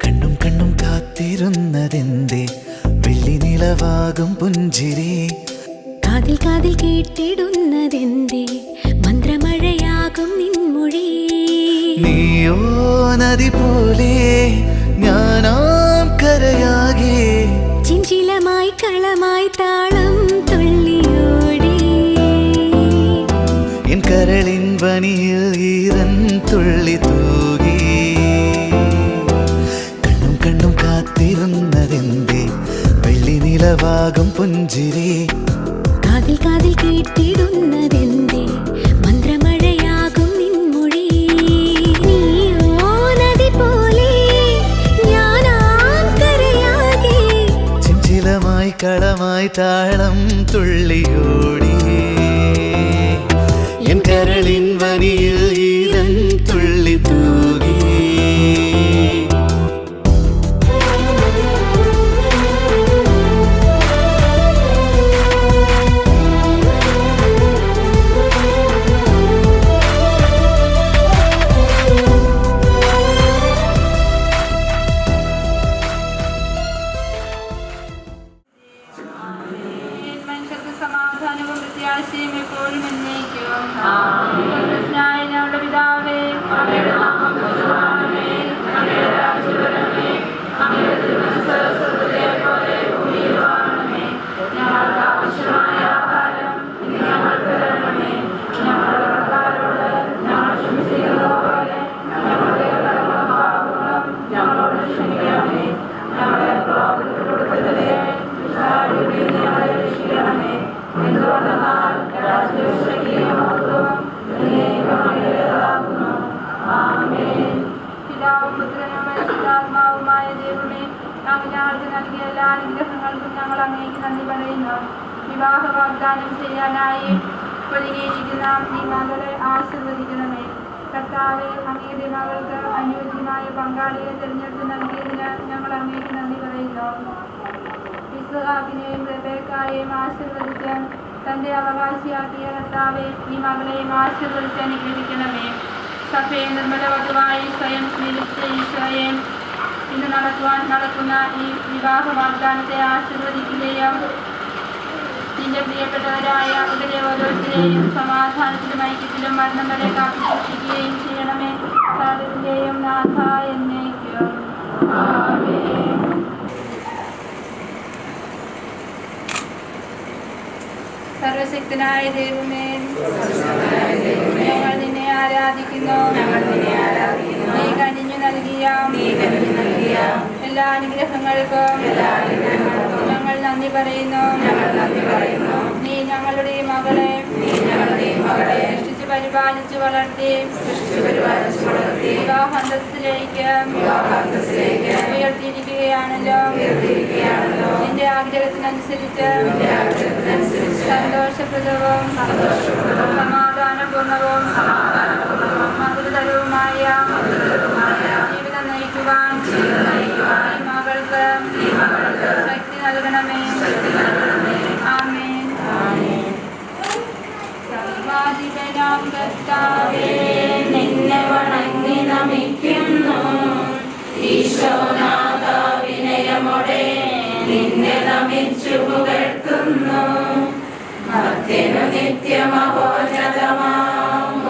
കണ്ണും കണ്ണും കാത്തിരുന്നതെന്തേ വെള്ളി നിലവാകും പുഞ്ചിരി, കാതിൽ കാതിൽ കേട്ടിടുന്നതെന്തേ മന്ത്രമഴയാകും നിൻമൊഴി. നീയോ നദി പോലെ ഞാനാം കരയാകെ, ചിഞ്ചിലമായി കളമായി താളം തുള്ളിയോടി. എൻ കരളിൻ വനിയിൽ ഈരൻ തുള്ളി തൂകി. കണ്ണും കണ്ണും കാത്തിരുന്നതെന്തേ വെള്ളി നിലവാകും പുഞ്ചിരി, കാതിൽ കാതിൽ കേട്ടിടുന്നതെന്തേ മന്ത്രമഴയാകും നിൻമൊഴി. നീയോ നദി പോലെ ഞാനാം കരയാകെ, ചിഞ്ചിലമായി കളമായി താളം തുള്ളിയോടി. എൻ കരളിൻ വനിയിൽ ഈരൻ തുള്ളി തൂകി. മനുഷ്യർക്ക് സമാധാനവും പ്രത്യാശയും എപ്പോഴും എന്നേക്കും. ഞങ്ങളുടെ പിതാവേ, അങ്ങയുടെ നാമം പൂജിതമാകണമേ. അങ്ങയുടെ രാജ്യം വരണമേ. അങ്ങയുടെ തിരുമനസ്സ് സ്വർഗ്ഗത്തിലെ പോലെ ഭൂമിയിലുമാകണമേ. ഞങ്ങൾക്ക് ആവശ്യമായ ആഹാരം ഇന്ന് ഞങ്ങൾക്ക് തരണമേ. ഞങ്ങളുടെ കടക്കാരോട് ഞങ്ങൾ ക്ഷമിച്ചിരിക്കുന്നത് പോലെ ഞങ്ങളുടെ കടങ്ങളും പാപങ്ങളും ഞങ്ങളോട് ക്ഷമിക്കണമേ. ഞങ്ങളെ പ്രലോഭനത്തിൽ ഉൾപ്പെടുത്തരുതേ, ദുഷ്ടാരൂപിയിൽ നിന്ന് ഞങ്ങളെ രക്ഷിക്കണമേ. എന്തുകൊണ്ടെന്നാൽ രാജ്യവും ശക്തിയും മഹത്വവും എന്നേക്കും അങ്ങയുടേതാകുന്നു. ആമേൻ. പിതാവും പുത്രനും പരിശുദ്ധാത്മാവുമായ ദൈവമേ, അങ്ങ് ഞങ്ങൾക്ക് നൽകിയ എല്ലാ അനുഗ്രഹങ്ങൾക്കും ഞങ്ങൾ അങ്ങേക്ക് നന്ദി പറയുന്നു. വിവാഹ വാഗ്ദാനം ചെയ്യാനായി ഒരുങ്ങിയിരിക്കുന്ന ഈ മകളെ ആശീർവദിക്കണമേ. കർത്താവെ, അങ്ങയുടെ മകൾക്ക് അനുയോജ്യമായ പങ്കാളിയെ തിരഞ്ഞെടുത്ത് നൽകിയതിന് ഞങ്ങൾ അങ്ങേക്ക് നന്ദി പറയുന്നു. ഇസ്ഹാക്കിനെയും റെബേക്കായെയും ആശീർവദിച്ച് തൻ്റെ അവകാശിയാക്കിയ കർത്താവെ, ഈ മകളെയും ആശീർവദിച്ച് അനുഗ്രഹിക്കണമേ. സഭയെ നിർമ്മലവധുവായി സ്വയം സ്മരിച്ച ഈശോയെ ഇന്ന് നടക്കുന്ന ഈ വിവാഹ വാഗ്ദാനത്തെ ആശീർവദിക്കുകയും നിന്റെ പ്രിയപ്പെട്ടവരായ ഇവരെ ഓരോരുത്തരെയും സമാധാനത്തിലും ഐക്യത്തിലും മരണം വരെ കാത്തുസൂക്ഷിക്കുകയും ചെയ്യണമേ. സർവ്വത്തിന്റെയും നാഥ എന്നേക്കും. ആമേൻ. സർവശക്തനായ ദൈവമേ, ഞങ്ങൾ നിന്നെ ആരാധിക്കുന്നു. നീ കനിഞ്ഞു നൽകിയ എല്ലാ അനുഗ്രഹങ്ങൾക്കും ഞങ്ങൾ നന്ദി പറയുന്നു. നീ ഞങ്ങളുടെ മകളെ സൃഷ്ടിച്ചു പരിപാലിച്ചു വളർത്തി വിവാഹാന്തസ്സിലേക്ക് ഉയർത്തിയിരിക്കുകയാണല്ലോ. നിന്റെ ആഗ്രഹത്തിനനുസരിച്ച് സന്തോഷപ്രദവും സമാധാനപൂർണവും മധുരതരവുമായ ജീവിതം നയിക്കുവാൻ ഈ മകൾക്ക് ശക്തി നൽകണമേ. ആമേൻ. സർവാധിപനാം കർത്താവേ, നിന്നെ വണങ്ങി നമിക്കുന്നു. ഈശോനാഥ, വിനയമോടെ നിന്നെ നമിച്ചു പുകഴ്ത്തുന്നു. മർത്യനു നിത്യമഹോന്നതമാം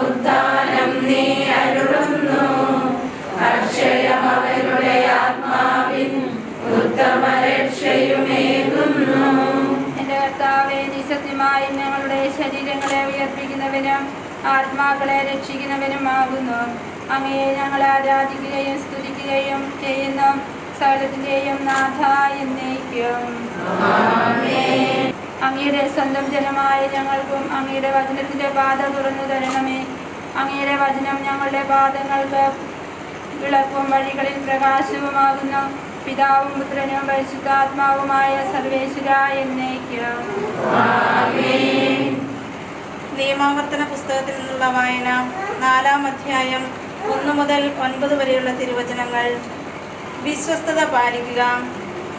ഉദ്ധാനം നീ അരുളുന്നു. അക്ഷയം അവരുടെ ആത്മാവിൻ ഉത്തമ രക്ഷയുമേകുന്നു. എന്റെ കർത്താവേ, നീ സത്യമായി ഞങ്ങളുടെ ശരീരങ്ങളെ ഉയർപ്പിക്കുന്നവനും ആത്മാക്കളെ രക്ഷിക്കുന്നവനുമാകുന്നു. അങ്ങയെ ഞങ്ങൾ ആരാധിക്കുകയും സ്തുതിക്കുകയും ചെയ്യുന്നു. സകലത്തിന്റെയും നാഥ എന്നേക്കും. അങ്ങയുടെ സ്വന്തം ജനമായ ഞങ്ങൾക്കും അങ്ങയുടെ വചനത്തിന്റെ പാത തുറന്നു തരണമേ. അങ്ങയുടെ വചനം ഞങ്ങളുടെ പാദങ്ങൾക്ക് വിളക്കും വഴികളിൽ പ്രകാശവുമാകുന്നു. പിതാവും പുത്രനും പരിശുദ്ധാത്മാവുമായ സർവേശ്വര എന്നേക്കും. നിയമാവർത്തന പുസ്തകത്തിൽ നിന്നുള്ള വായന 4-ാം അധ്യായം 1 മുതൽ 9 വരെയുള്ള തിരുവചനങ്ങൾ. വിശ്വസ്തത പാലിക്കുക.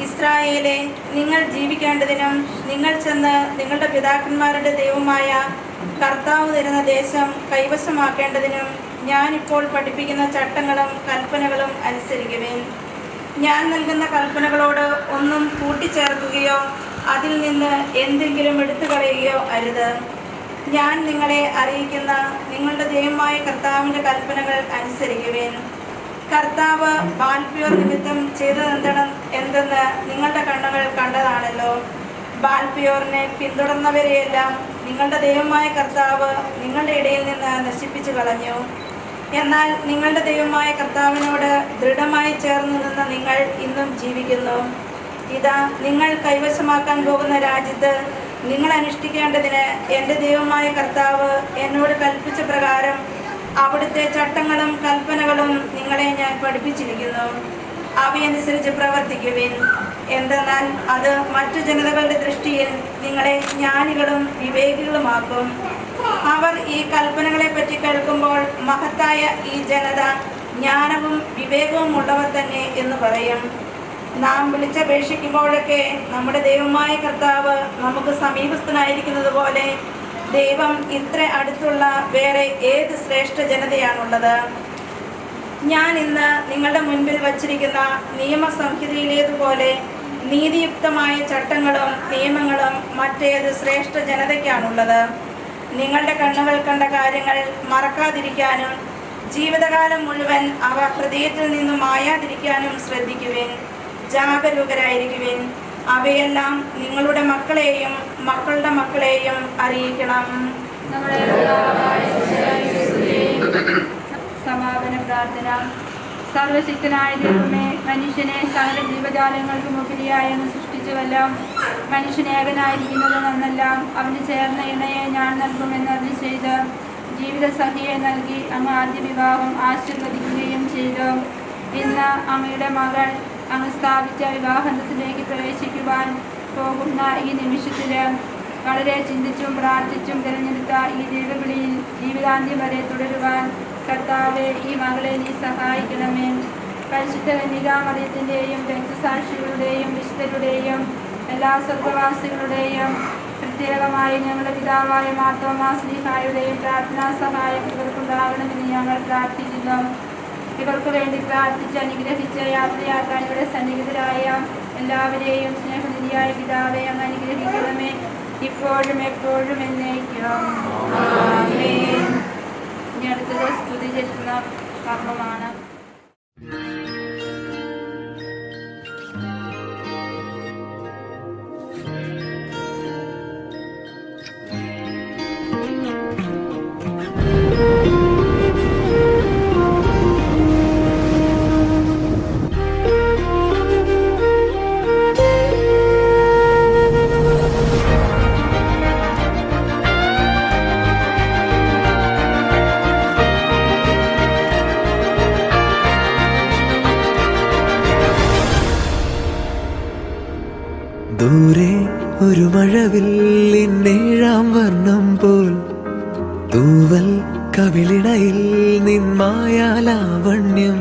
ഇസ്രായേലെ, നിങ്ങൾ ജീവിക്കേണ്ടതിനും നിങ്ങൾ ചെന്ന് നിങ്ങളുടെ പിതാക്കന്മാരുടെ ദൈവമായ കർത്താവ് തരുന്ന ദേശം കൈവശമാക്കേണ്ടതിനും ഞാനിപ്പോൾ പഠിപ്പിക്കുന്ന ചട്ടങ്ങളും കൽപ്പനകളും അനുസരിക്കുവിൻ. ഞാൻ നൽകുന്ന കൽപ്പനകളോട് ഒന്നും കൂട്ടിച്ചേർക്കുകയോ അതിൽ നിന്ന് എന്തെങ്കിലും എടുത്തു കളയുകയോ അരുത്. ഞാൻ നിങ്ങളെ അറിയിക്കുന്ന നിങ്ങളുടെ ദൈവമായ കർത്താവിൻ്റെ കൽപ്പനകൾ അനുസരിക്കുവിൻ. കർത്താവ് ബാൽപ്യോർ നിമിത്തം എന്തെന്ന് നിങ്ങളുടെ കണ്ണുകൾ കണ്ടതാണല്ലോ. ബാൽപ്യോറിനെ പിന്തുടർന്നവരെയെല്ലാം നിങ്ങളുടെ ദൈവമായ കർത്താവ് നിങ്ങളുടെ ഇടയിൽ നിന്ന് നശിപ്പിച്ചു കളഞ്ഞു. എന്നാൽ നിങ്ങളുടെ ദൈവമായ കർത്താവിനോട് ദൃഢമായി ചേർന്ന് നിന്ന നിങ്ങൾ ഇന്നും ജീവിക്കുന്നു. ഇതാ, നിങ്ങൾ കൈവശമാക്കാൻ പോകുന്ന രാജ്യത്ത് നിങ്ങൾ അനുഷ്ഠിക്കേണ്ടതിന് എൻ്റെ ദൈവമായ കർത്താവ് എന്നോട് കൽപ്പിച്ച പ്രകാരം അവിടുത്തെ ചട്ടങ്ങളും കൽപ്പനകളും നിങ്ങളെ ഞാൻ പഠിപ്പിച്ചിരിക്കുന്നു. അവയനുസരിച്ച് പ്രവർത്തിക്കുവിൻ. എന്തെന്നാൽ അത് മറ്റു ജനതകളുടെ ദൃഷ്ടിയിൽ നിങ്ങളെ ജ്ഞാനികളും വിവേകികളുമാക്കും. അവർ ഈ കൽപ്പനകളെ പറ്റി കേൾക്കുമ്പോൾ മഹത്തായ ഈ ജനത ജ്ഞാനവും വിവേകവും ഉള്ളവർ തന്നെ എന്ന് പറയും. നാം വിളിച്ചപേക്ഷിക്കുമ്പോഴൊക്കെ നമ്മുടെ ദൈവമായ കർത്താവ് നമുക്ക് സമീപസ്ഥനായിരിക്കുന്നത് പോലെ ദൈവം ഇത്ര അടുത്തുള്ള വേറെ ഏത് ശ്രേഷ്ഠ ജനതയാണുള്ളത്? ഞാൻ ഇന്ന് നിങ്ങളുടെ മുൻപിൽ വച്ചിരിക്കുന്ന നിയമസംഹിതയിലേതുപോലെ നീതിയുക്തമായ ചട്ടങ്ങളും നിയമങ്ങളും മറ്റേത് ശ്രേഷ്ഠ ജനതയ്ക്കാണുള്ളത്? നിങ്ങളുടെ കണ്ണുകൾ കണ്ട കാര്യങ്ങൾ മറക്കാതിരിക്കാനും ജീവിതകാലം മുഴുവൻ അവ ഹൃദയത്തിൽ നിന്നും മായാതിരിക്കാനും ശ്രദ്ധിക്കുവിൻ. ജാഗരൂകരായിരിക്കുവിൻ. അവയെല്ലാം നിങ്ങളുടെ മക്കളെയും മക്കളുടെ മക്കളെയും അറിയിക്കണം. സമാപന പ്രാർത്ഥന. സർവശക്തനായ ദൈവമേ, മനുഷ്യനെ സകല ജീവജാലങ്ങൾക്കും ഉപരിയായി അങ്ങ് സൃഷ്ടിച്ചുവല്ല. മനുഷ്യനേകനായിരിക്കുന്നത് നന്നല്ല, അവന് ചേർന്ന ഇണയെ ഞാൻ നൽകുമെന്നറിഞ്ഞ് ചെയ്ത് ജീവിത സഖിയെ നൽകി അങ്ങ് ആദ്യ വിവാഹം ആശീർവദിക്കുകയും ചെയ്തു. ഇന്ന് അങ്ങയുടെ മകൾ അങ്ങ് സ്ഥാപിച്ച വിവാഹത്തിലേക്ക് പ്രവേശിക്കുവാൻ പോകുന്ന ഈ നിമിഷത്തിൽ വളരെ ചിന്തിച്ചും പ്രാർത്ഥിച്ചും തിരഞ്ഞെടുത്ത ഈ ദൈവവിളിയിൽ ജീവിതാന്ത്യം വരെ തുടരുവാൻ കർത്താവെ, ഈ മകളെ നീ സഹായിക്കണമേ. പരിശുദ്ധ കന്യകാമറിയത്തിൻ്റെയും രക്തസാക്ഷികളുടെയും വിശുദ്ധരുടെയും എല്ലാ സ്വർഗവാസികളുടെയും പ്രത്യേകമായി ഞങ്ങളുടെ പിതാവായ മാർത്തോമാ ശ്ലീഹായുടെയും പ്രാർത്ഥനാ സഹായം ഇവർക്കുണ്ടാകണമെന്ന് ഞങ്ങൾ പ്രാർത്ഥിക്കുന്നു. ഇവർക്ക് വേണ്ടി പ്രാർത്ഥിച്ച് അനുഗ്രഹിച്ച യാത്രയാക്കാൻ ഇവിടെ സന്നിഹിതരായ എല്ലാവരെയും സ്നേഹനിധിയായ പിതാവെ അങ്ങ് അനുഗ്രഹിക്കണമേ, ഇപ്പോഴും എപ്പോഴും എന്നേക്കും. ഇനി അടുത്തത് സ്തുതി ചെലുത്തുന്ന കർമ്മമാണ്. ദൂരെ ഒരു മഴവില്ലിന്നേഴാം വർണ്ണം പോൽ തൂവൽ കവിളിണയിൽ നിന്മായാലാവണ്യം.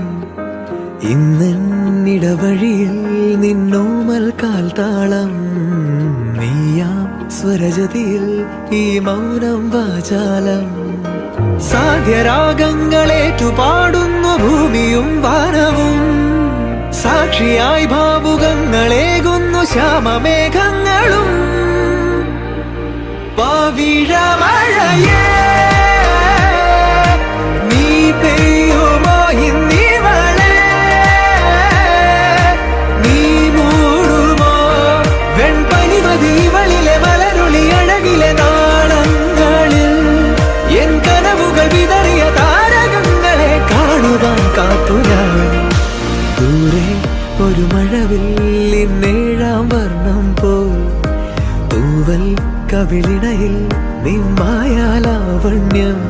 ഇന്നിടവഴിയിൽ നിന്നോമൽ കാൽത്താളം. നീയാം സ്വരജതിയിൽ ഈ മൗനം വാചാലം. സാധ്യരാഗങ്ങളേറ്റുപാടുന്നു ഭൂമിയും വാനവും. സാക്ഷിയായി ഭാവുകങ്ങളേകുന്നു ശ്യാമമേഘങ്ങളും. പവിഴമഴയേ നീ പെയ്യുമോ ഇന്നിവളെ? നീ മൂടുമോ വെൺപനിമതിവളിലെ മലരുളി അഴകിലെ നാളങ്ങളിൽ? എൻ കനവുകൾ വിതറിയ താരകങ്ങളെ കാണുവാൻ കാത്തുരാൻ. ദൂരെ ഒരു മഴവില്ലിന്നേഴാം വർണ്ണം പോൽ തൂവൽ കവിളിണയിൽ നിന്മായാലാവണ്യം.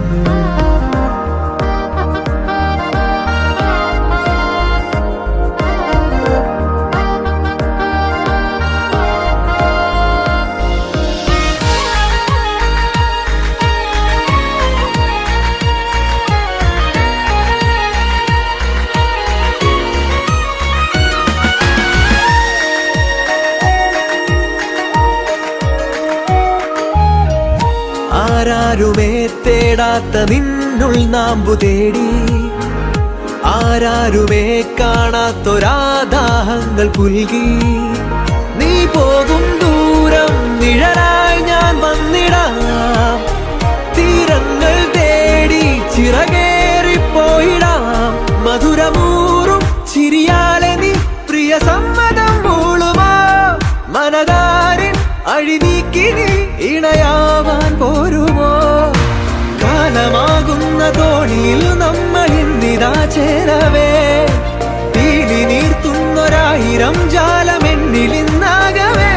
ആരാരുമേ തേടാത്ത നിന്നുൾ നാമ്പു തേടി ആരാരുമേ കാണാത്തൊരാദാഹങ്ങൾ പുൽകി നീ പോകും ദൂരം നിഴലായി ഞാൻ വന്നിടാം തീരങ്ങൾ തേടി ചിറകേറിപ്പോയിടാം മധുരമൂറും ചിരിയാലെ നീ പ്രിയ സമ്മതം മൂളുമോ മനതാരിൻ അഴിനീക്കി നീ ഇണയാവാൻ പോരുമോ കാലമാകുന്ന തോണിയിൽ നമ്മൾ ഇന്നിതാ ചേരവേ തീലി നീർത്തുന്നൊരായിരം ജാലമെന്നിലിന്നാകവേ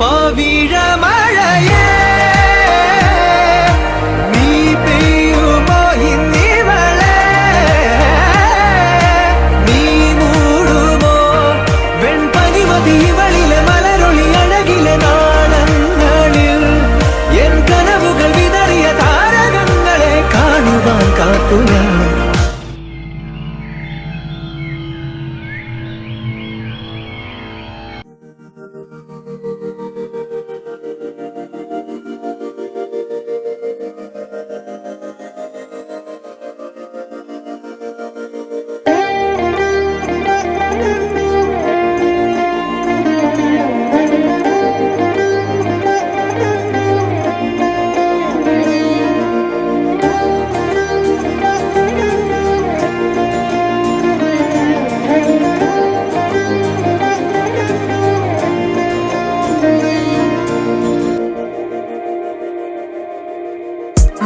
പവിഴമഴയേ നീ പെയ്യുമോ ഇന്നിവളെ നീ മൂടുമോ വെൺപനിമതി ഇവളിലെ മലരൊളി അഴകിലെ നാളങ്ങളിൽ എൻ കനവുകൾ വിതറിയ താരകങ്ങളെ കാണുവാൻ കാത്തു ഞാൻ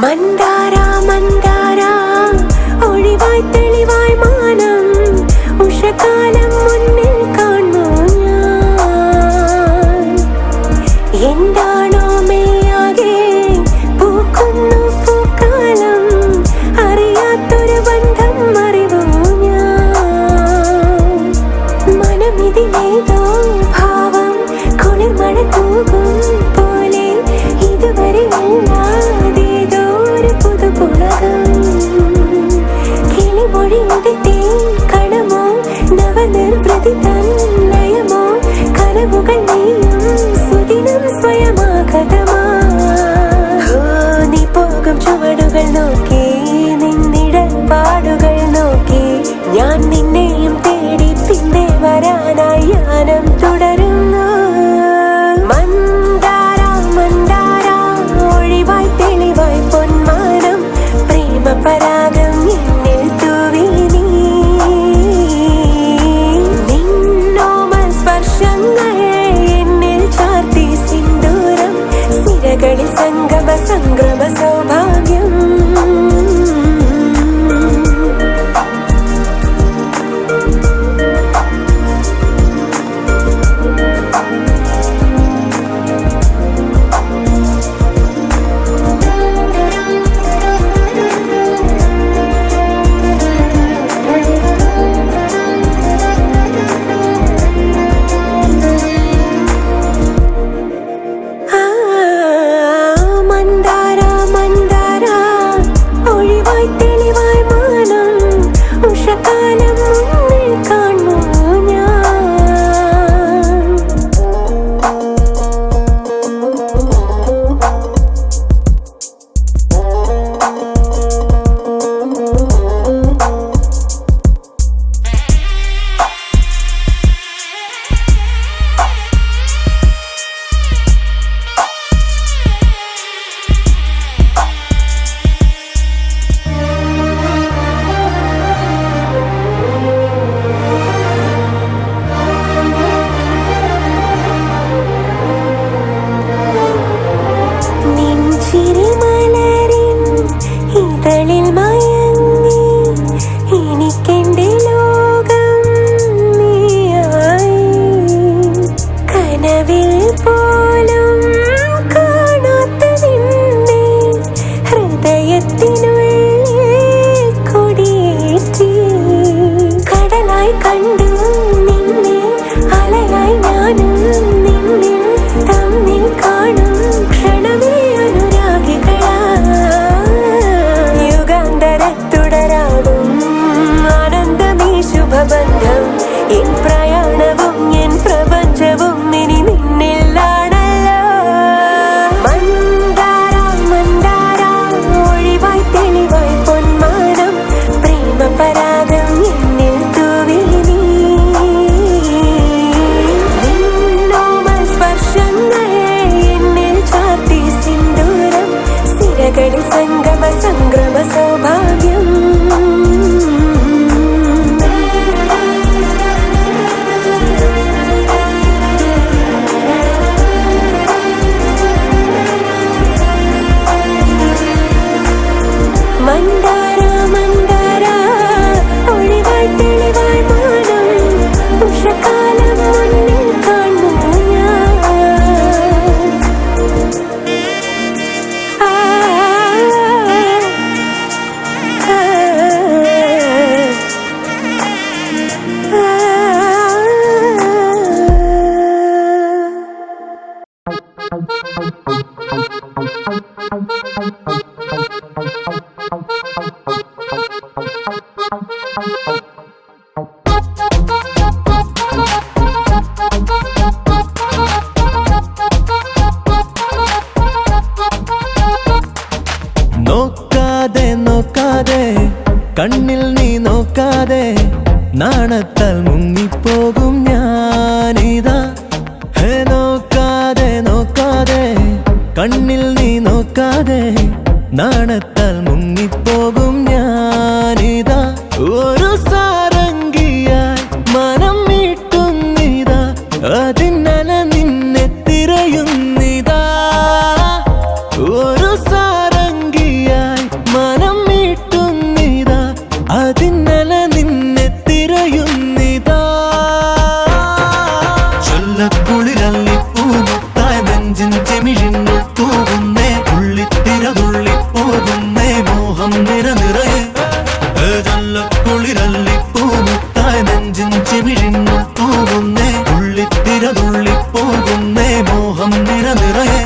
മന്ദാര മന്ദാര ഒഴിവായി തെളിവായി മാനം ഉഷകാലം മുന്നിൽ കാണൂ ഞാൻ എന്താണോ മെയ്യാകെ പൂക്കുന്നു പൂക്കാലം അറിയാത്തൊരു ബന്ധം അറിവോ ഞാൻ മനമിതിലേതോ ഭാവം കുളിർമഴ തൂകും പോലെ ഇതുവരെ കിളിമൊഴിയുടെ കണമോ നവനിർവൃതി തന്നയമോ കനവുകൾ നീയും സുദിനം സ്വയമാകതമാ നീ പോകും ചുവടുകൾ നോക്കി നിന്നിടൽ പാടുകൾ നോക്കി ഞാൻ നിന്നെയും തേടി പിന്നെ വരാനായി യാനം തുടരുന്നു മന്ദാര മന്ദാര ഒഴിവായി തെളിവായി പൊന്മാനം പ്രേമപരാഗം എന്നിൽ തൂവി നീ നിന്നോമൽ സ്പർശങ്ങൾ എന്നിൽ ചാർത്തി സിന്ദൂരം സിരകളിൽ സംഗമ സംക്രമ സൗഭാഗ്യം പ്രപഞ്ചവും ഇനി നിന്നിലാണല്ലോ മന്ദാര സിരകളിൽ സംഗമ സംക്രമ സൗഭാഗ്യം മന്ദാര മന്ദാര ഒളിവായി തെളിവായി മാനം ഉഷകാലം മുന്നിൽ കാണുന്നു ഞാൻ നോക്കാതെ നോക്കാതെ കണ്ണിൽ നീ നോക്കാതെ നാണത്താൽ മുങ്ങിപ്പോകും ഞാനിതാ ഹേ നോക്കാതെ നോക്കാതെ കണ്ണിൽ നീ നോക്കാതെ നാണത്താൽ മുങ്ങിപ്പോകും ഞാനിതാ ഒരു സാരംഗിയായി മനം മീട്ടുന്നിതാ അതിന്നല നിന്നെ തിരയുന്നിതാ ഒരു സാരംഗിയായി മനം മീട്ടുന്നിതാ അതിന്നല നിന്നെ തിരയുന്നിതാ ചൊല്ലക്കുളിരല്ലി പൂമുത്തായ നെഞ്ചിൻ ചെമിഴിന്നു തൂകുന്നേ ഉള്ളിത്തിര തുള്ളിപ്പോകുന്നേ മോഹം നിറനിറയെ ചൊല്ലക്കുളിരല്ലി പൂമുത്തായ നെഞ്ചിൻ ചെമിഴിന്നു തൂകുന്നേ ഉള്ളിത്തിര തുള്ളിപ്പോകുന്നേ മോഹം നിറനിറയെ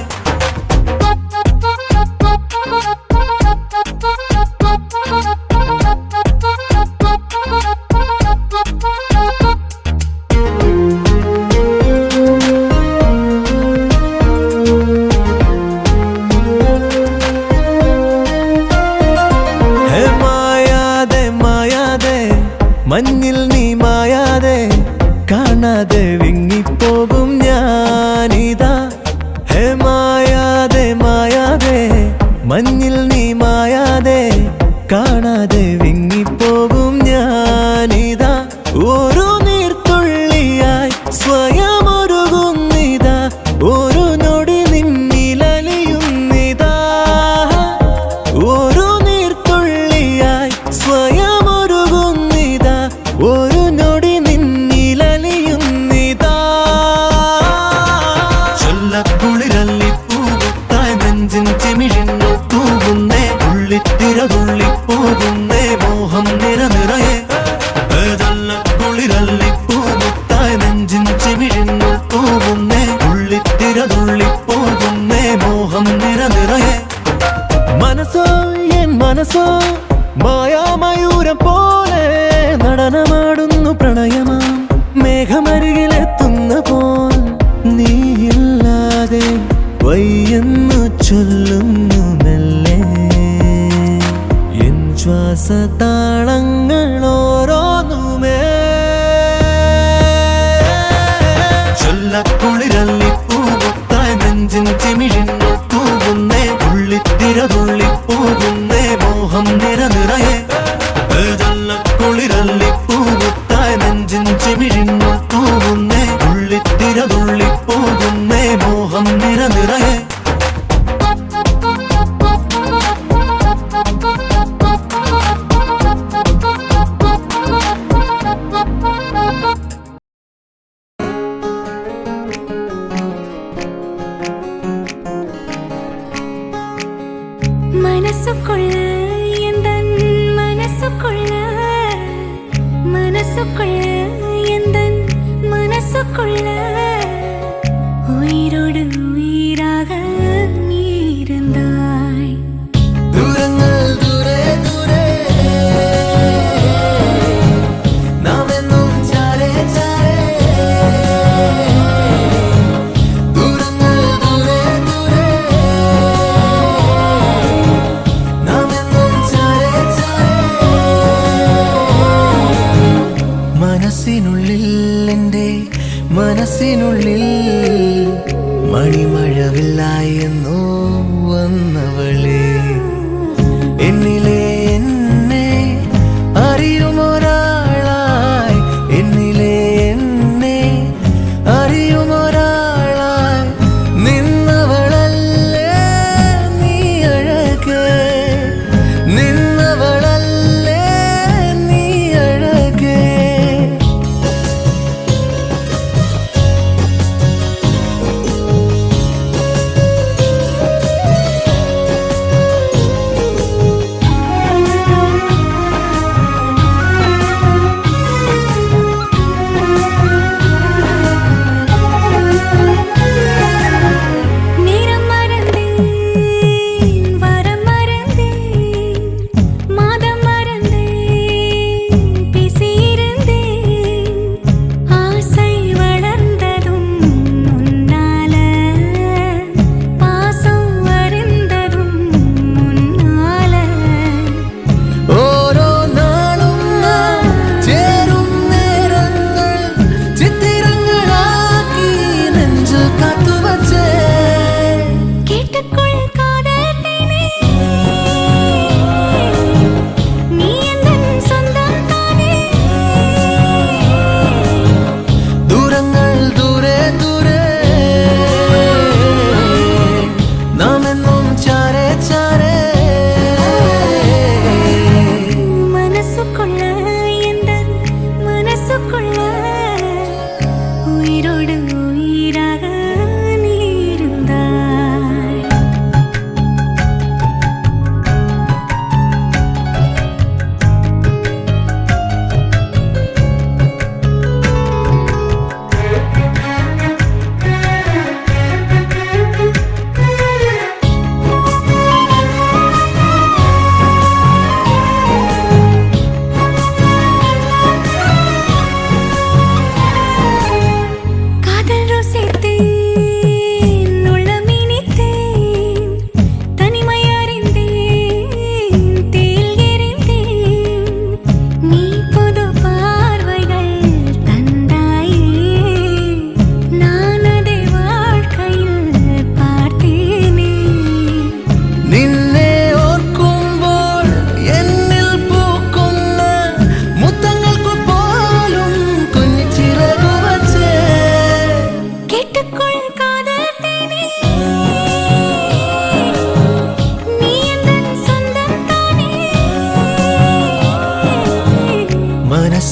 മഞ്ഞിൽ നീ മായാതെ കാണാതെ വിങ്ങിപ്പോകും ഞാനിതാ ഹേ മായാതെ മായാതെ മഞ്ഞിൽ നീ മായാതെ കാണാതെ വിങ്ങിപ്പോകും ഞാനിതാ ഒരു നീർത്തുള്ളിയായി സ്വയമൊരുകുന്നിതാ ഒരു നൊടി നിന്നിലലിയുന്നിതാ ഒരു നീർത്തുള്ളിയായി സ്വയമൊരുകുന്നിതാ ഒരു നൊടി നിന്നിലലിയുന്നിതാ ചൊല്ലക്കുളിരല്ലി പൂമുത്തായ നെഞ്ചിൻ ചെമിഴിന്നു തൂകുന്നേ ഉള്ളിത്തിര തുള്ളിപ്പോകുന്നേ മോഹം നിറനിറയെ ചൊല്ലക്കുളിരല്ലി പൂമുത്തായ നെഞ്ചിൻ ചെമിഴിന്നു തൂകുന്നേ ഉള്ളിത്തിര തുള്ളിപ്പോകുന്നേ മോഹം നിറനിറയെ മനസ്സോ എൻ മനസ്സോ മായാമയൂരം പോലെ നടനമാടുന്നു പ്രണയമാം മേഘമരികിലെത്തുന്ന പോൽ നീയില്ലാതെ വയ്യെന്നു ചൊല്ലുന്നു മെല്ലെ എൻ ശ്വാസതാളങ്ങൾ ഓരോന്നുമേ ചൊല്ലക്കുളിരല്ലി പൂമുത്തായ നെഞ്ചിൻ ചെമിഴിന്നു തൂകുന്നേ ഉള്ളിത്തിര തുള്ളിപ്പോകുന്നേ മോഹം നിറനിറയെ ചൊല്ലക്കുളിരല്ലി പൂമുത്തായ നെഞ്ചിൻ ചെമിഴിന്നു തൂകുന്നേ ഉള്ളിത്തിര തുള്ളിപ്പോകുന്നേ മോഹം നിറനിറയെ മനസ്സുകൊള്ള എന്തൻ മനസ്സുകൊള്ള മനസ്സുകൊള്ള എന്തൻ മനസ്സുകൊള്ള ഉയിരോട് ഉയിരാക നീരുந்தாய் ദൂരങ്ങൾ ദൂരെ ദൂരെ നാം എന്നും ചാരേ ചാരേ ദൂരങ്ങൾ ദൂരെ ദൂരെ നാം എന്നും ചാരേ ചാരേ മനസ്സിനുള്ളിൽ എൻ്റെ മനസ്സിനുള്ളിൽ മണിമഴവില്ലായെന്നോ വന്നവളേ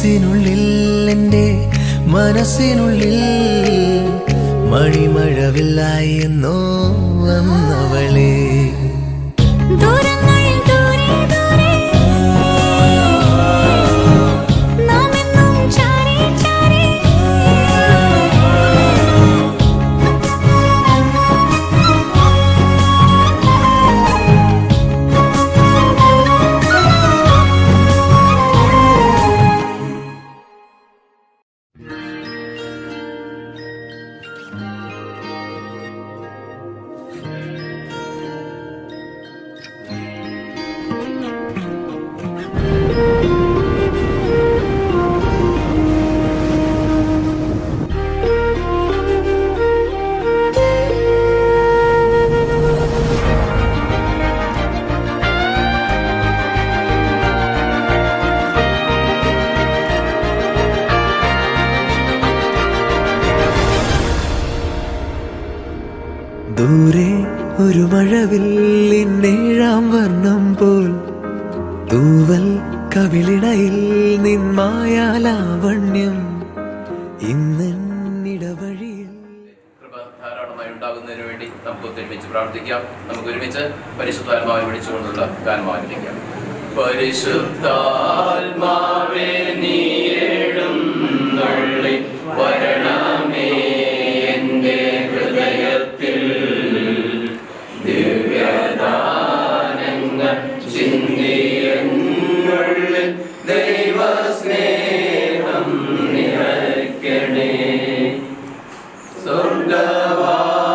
മനസ്സിനുള്ളിൽ എൻ്റെ മനസ്സിനുള്ളിൽ മണിമഴവില്ലായി എന്നോ വന്നവളെ. ദൂരങ്ങൾ ദൂരെ ദൂരെ നാം എന്നും ചാരി ചാരി ദൂരെ ഒരു മഴവില്ലിന്നേഴാം വർണ്ണം പോൽ തൂവൽ കവിളിടയിൽ നിന്മായാലാവണ്യം ഇന്നിടവഴിയിൽ. കൃപ ധാരാളമായി ഉണ്ടാകുന്നതിന് വേണ്ടി നമുക്ക് ഒരുമിച്ച് പ്രാർത്ഥിക്കാം. നമുക്ക് ഒരുമിച്ച് പരിശുദ്ധാത്മാവിനെ വിളിച്ചുകൊണ്ടുള്ള ഗാനം ആരംഭിക്കാം. പരിശുദ്ധാത്മാവേ നീ എഴുന്നള്ളി വരണമേ എൻ്റെ ഹൃദയത്തിൽ, ദിവ്യദാനങ്ങൾ ചിന്തി എന്നുള്ളിൽ ദൈവസ്നേഹം നിറയ്ക്കണേ. സ്വർഗവാതിൽ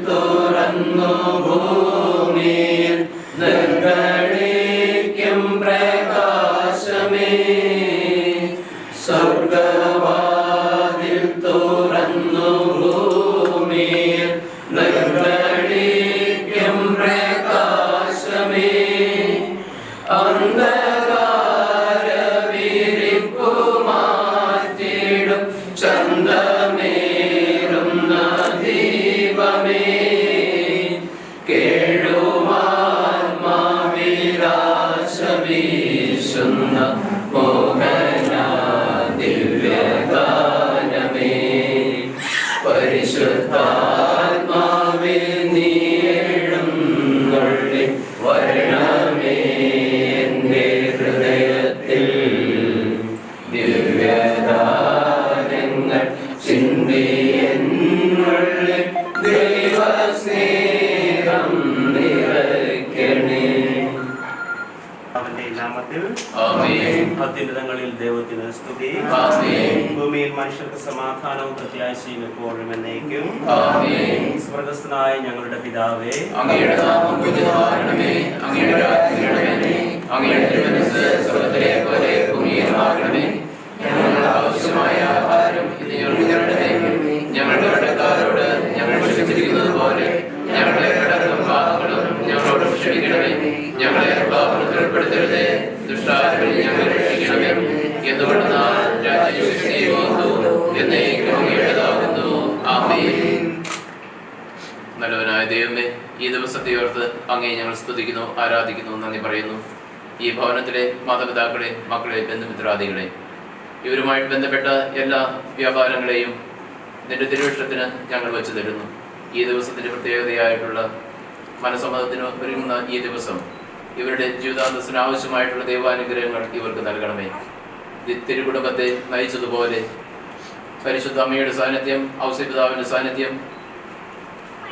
തുറന്നു ഭൂമിയിൽ നിർഗണിക്കും പ്രകാശമേ. സ്വർഗവാതിൽ തുറന്നു ഭൂമിയിൽ നിർഗണിക്കും പ്രകാശമേ. അന്ധകാര വിരിപ്പു മാറ്റിടും ചന്തമേറുന്ന ദീപമേ. കേഴുമാത്മാവിലാശ വീശുന്ന മോഹന ദിവ്യഗാനമേ. പരിശുദ്ധാത്മാവേ നീ എഴുന്നള്ളി വരണമേ എൻ്റെ ഹൃദയത്തിൽ, ദിവ്യദാനങ്ങൾ ചിന്തി എന്നുള്ളിൽ ദൈവസ്നേഹം നിറയ്ക്കണേ. അവന്റെ നാമത്തിൽ ആമേൻ. അത്യുന്നതങ്ങളിൽ ദൈവത്തിന് സ്തുതി. ആമേൻ. ഭൂമിയിൽ മനുഷ്യർക്ക് സമാധാനവും പ്രത്യാശയും എപ്പോഴും എന്നേക്കും. ആമേൻ. സ്വർഗ്ഗസ്ഥനായ ഞങ്ങളുടെ പിതാവേ, അങ്ങയുടെ നാമം പൂജിതമാകണമേ. അങ്ങയുടെ രാജ്യം വരണമേ. അങ്ങയുടെ തിരുമനസ്സ് സ്വർഗ്ഗത്തിലെ പോലെ ഭൂമിയിലുമാകണമേ. ഞങ്ങൾക്ക് ആവശ്യമായ ആഹാരം ഇത് ഞങ്ങൾക്ക് തരണമേ. ഞങ്ങളുടെ കടക്കാരോട് ഞങ്ങൾ ക്ഷമിച്ചിരിക്കുന്നത് പോലെ ഞങ്ങളുടെ കടങ്ങളും പാപങ്ങളും ഞങ്ങളോട് ക്ഷമിക്കണമേ. ഞങ്ങളെ പാപത്തിൽ ഉൾപ്പെടുത്തരുതേ, ദുഷ്ടാരൂപിൽ ഞങ്ങളെ രക്ഷിക്കണമേ. എന്തുകൊണ്ടെന്നാൽ രാജ്യവും ശക്തിയും എന്നേക്കും അങ്ങയുടേതാകുന്നു. ആമേൻ. നല്ലവനായ ദൈവമേ, ഈ ദിവസത്തെ ഓർത്ത് അങ്ങയെ ഞങ്ങൾ സ്തുതിക്കുന്നു, ആരാധിക്കുന്നു, നന്ദി പറയുന്നു. ഈ ഭവനത്തിലെ മാതാപിതാക്കളെ, മക്കളെ, ബന്ധുമിത്രാദികളെ, ഇവരുമായിട്ട് ബന്ധപ്പെട്ട എല്ലാ വ്യാപാരങ്ങളെയും നിന്റെ തിരുവിഷ്ടത്തിന് ഞങ്ങൾ വെച്ചു തരുന്നു. ഈ ദിവസത്തിൻ്റെ പ്രത്യേകതയായിട്ടുള്ള മനസ്സമ്മതത്തിന് ഒരുങ്ങുന്ന ഈ ദിവസം ഇവരുടെ ജീവിതാന്തസ്സിന് ആവശ്യമായിട്ടുള്ള ദൈവാനുഗ്രഹങ്ങൾ ഇവർക്ക് നൽകണമേ. തിരുകുടുംബത്തെ നയിച്ചതുപോലെ പരിശുദ്ധ അമ്മയുടെ സാന്നിധ്യം, ഔസേപിതാവിൻ്റെ സാന്നിധ്യം,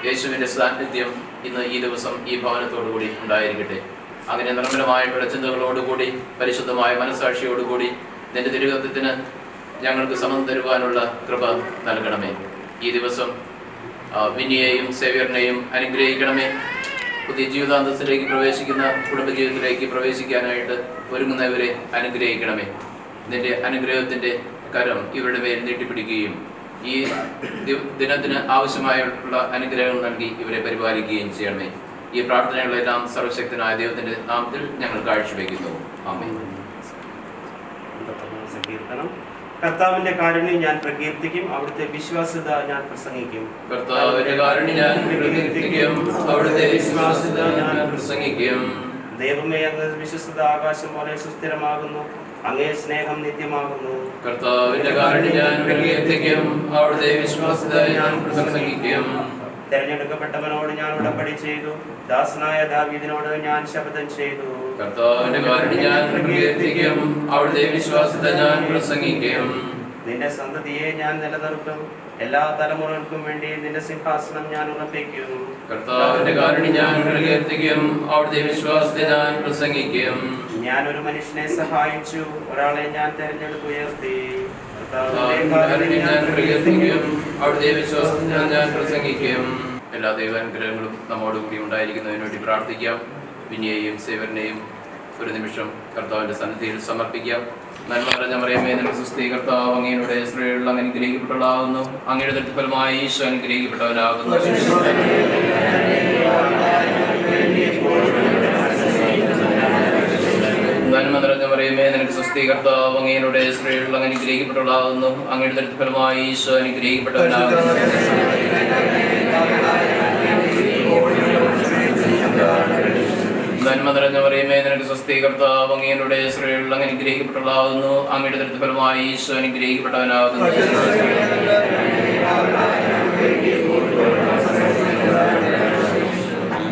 യേശുവിൻ്റെ സാന്നിധ്യം ഇന്ന് ഈ ദിവസം ഈ ഭവനത്തോടുകൂടി ഉണ്ടായിരിക്കട്ടെ. അങ്ങനെ നിർമ്മലമായിട്ടുള്ള ചിന്തകളോടുകൂടി പരിശുദ്ധമായ മനസ്സാക്ഷിയോടുകൂടി നിന്റെ തിരുവത്വത്തിന് ഞങ്ങൾക്ക് സമം തരുവാനുള്ള കൃപ നൽകണമേ. ഈ ദിവസം വിനിയെയും സേവ്യറിനെയും അനുഗ്രഹിക്കണമേ. പുതിയ ജീവിതാന്തസ്സിലേക്ക് പ്രവേശിക്കുന്ന, കുടുംബജീവിതത്തിലേക്ക് പ്രവേശിക്കാനായിട്ട് ഒരുങ്ങുന്നവരെ അനുഗ്രഹിക്കണമേ. നിന്റെ അനുഗ്രഹത്തിൻ്റെ കരം ഇവരുടെ മേൽ നീട്ടിപ്പിടിക്കുകയും ഈ ദിനത്തിന് ആവശ്യമായുള്ള അനുഗ്രഹങ്ങൾ നൽകി ഇവരെ പരിപാലിക്കുകയും ചെയ്യണമേ. ഈ പ്രാർത്ഥനകളെല്ലാം സർവശക്തനായ ദൈവത്തിന്റെ നാമത്തിൽ ഞങ്ങൾ കാഴ്ചവെക്കുന്നു. ആമേൻ. സങ്കീർത്തനം. കർത്താവിന്റെ കാരുണ്യം ഞാൻ പ്രകീർത്തിക്കും, അവിടുത്തെ വിശ്വാസ്യത ഞാൻ പ്രസംഗിക്കും. കർത്താവിന്റെ കാരുണ്യം ഞാൻ പ്രകീർത്തിക്കും, അവിടുത്തെ വിശ്വാസ്യത ഞാൻ പ്രസംഗിക്കും. ദൈവമേ, അങ്ങ് വിശ്വസ്തത ആകാശം പോലെ സുസ്ഥിരമാകുന്നു. അങ്ങേ സ്നേഹം നിത്യമാകുന്നു. കർത്താവിന്റെ കാരുണ്യം ഞാൻ പ്രകീർത്തിക്കും, അവിടുത്തെ വിശ്വാസ്യത ഞാൻ പ്രശംസിക്കും. തെരഞ്ഞെടുക്കപ്പെട്ടവനോട് ഞാൻ ഉടമ്പടി ചെയ്തു, ദാസനായ ദാവീദിനോട് ഞാൻ ശപഥം ചെയ്തു. കർത്താവിന്റെ കാരുണ്യം ഞാൻ പ്രകീർത്തിക്കും, അവിടുത്തെ വിശ്വാസ്യത ഞാൻ പ്രസംഗിക്കും. നിന്റെ സന്തതിയെ ഞാൻ നിലനിർത്തും, എല്ലാ തലമുറകൾക്കും വേണ്ടി നിന്റെ സിംഹാസനം ഞാൻ ഉറപ്പിക്കും. കർത്താവിന്റെ കാരുണ്യം ഞാൻ പ്രകീർത്തിക്കും, അവിടുത്തെ വിശ്വാസ്യത ഞാൻ പ്രസംഗിക്കും. ഞാൻ ഒരു മനുഷ്യനെ സഹായിച്ചു, ഒരാളെ ഞാൻ തെരഞ്ഞെടുത്ത് ഉയർത്തി. അവിടുത്തെ വിശ്വാസത്തിൽ ഞാൻ പ്രസംഗിക്കും. എല്ലാ ദൈവാനുഗ്രഹങ്ങളും നമ്മോടുകൂടി ഉണ്ടായിരിക്കുന്നതിന് വേണ്ടി പ്രാർത്ഥിക്കാം. വിനിയെയും സേവരനെയും ഒരു നിമിഷം കർത്താവിന്റെ സന്നിധിയിൽ സമർപ്പിക്കാം. നന്മ നിറഞ്ഞ മറിയമേ, നിനക്ക് സ്തുതി. കർത്താവ് അങ്ങയുടെ സ്ത്രീകളിൽ അങ്ങ് അനുഗ്രഹിക്കപ്പെട്ടവളാകുന്നു, അങ്ങയുടെ ഫലമായി ഈശോ അനുഗ്രഹിക്കപ്പെട്ടവനാകുന്നു. നന്മ നിറഞ്ഞ മറിയമേ, നിനക്ക് സ്തുതി. കർത്താവ് അങ്ങയുടെ സ്ത്രീകളിൽ അങ്ങ് അനുഗ്രഹിക്കപ്പെട്ടവളാകുന്നു, അങ്ങയുടെ ഫലമായി ഈശോ അനുഗ്രഹിക്കപ്പെട്ടവനാകുന്നു. നന്മ നിറഞ്ഞ മറിയമേ, നിനക്ക് സ്വസ്തി. കർത്താവ് അങ്ങയുടെ സ്ത്രീകളിൽ അങ്ങ് അനുഗ്രഹിക്കപ്പെട്ടവളാകുന്നു, അങ്ങയുടെ ഫലമായി ഈശോ അനുഗ്രഹിക്കപ്പെട്ടവനാകുന്നു.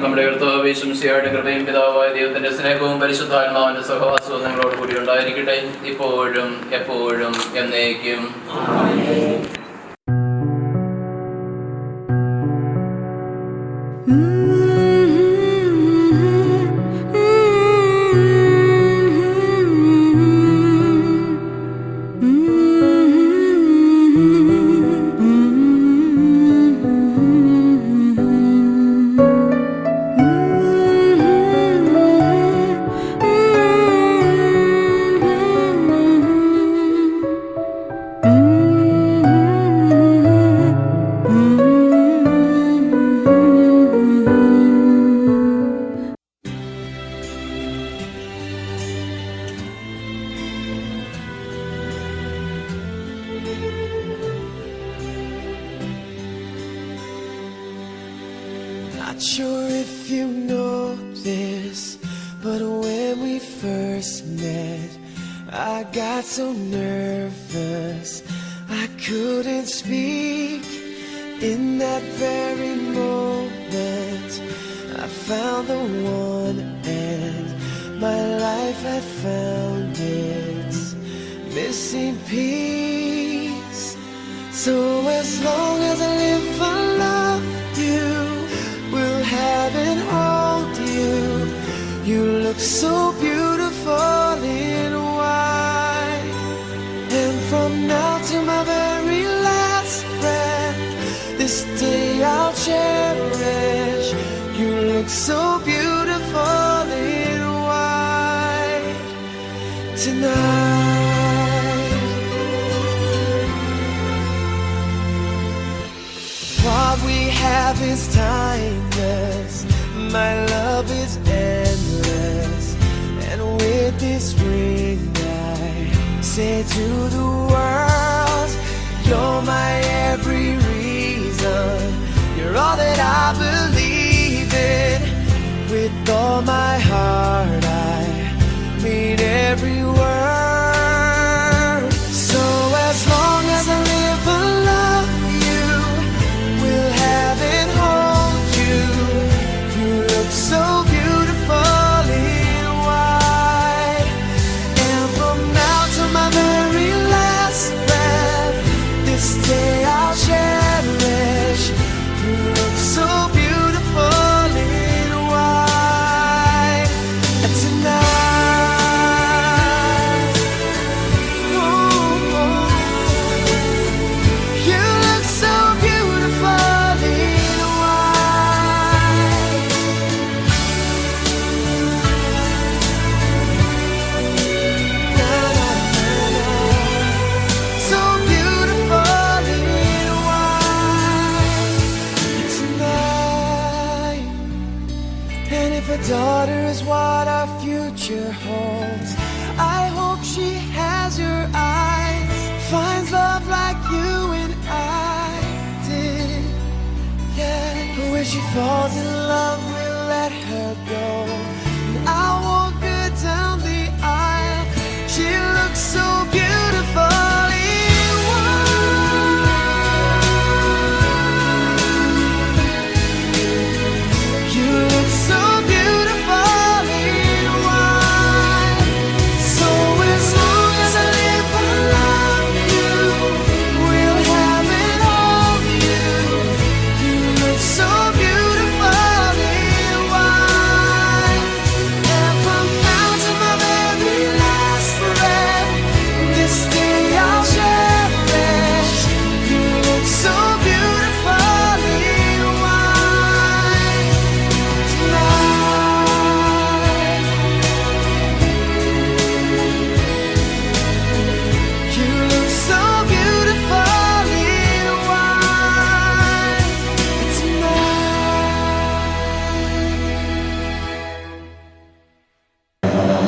നമ്മുടെ കർത്താവ് യേശുമിശിഹായുടെ കൃപയും പിതാവായ ദൈവത്തിന്റെ സ്നേഹവും പരിശുദ്ധാത്മാവിന്റെ സഹവാസവും നിങ്ങളോട് കൂടി ഉണ്ടായിരിക്കട്ടെ, ഇപ്പോഴും എപ്പോഴും എന്നേക്കും. Not sure if you know this, but when we first met, I got so nervous I couldn't speak. In that very moment, I found the one, and my life had found its missing piece. So as long as I live, I love you, will have and hold you. You look so beautiful in white, and from now to my very last breath, this day I'll cherish. You look so beautiful in white tonight. What we have is timeless, my love is endless, and with this ring I say to the world, you're my every reason, you're all that I believe in. With all my heart I mean every word. So as long as I live, I love you, will have and hold you. You look so beautiful in white, and from now to my very last breath, this day I'll cherish. You look so beautiful in white tonight. Ooh, you look so beautiful in white. Na, na, na, na. So beautiful in white tonight. And if a daughter is what our future holds, I hope she has your eyes, finds love like you and I did. Yeah, but when she falls in love, we'll let her go, and I'll walk her down the aisle. She looks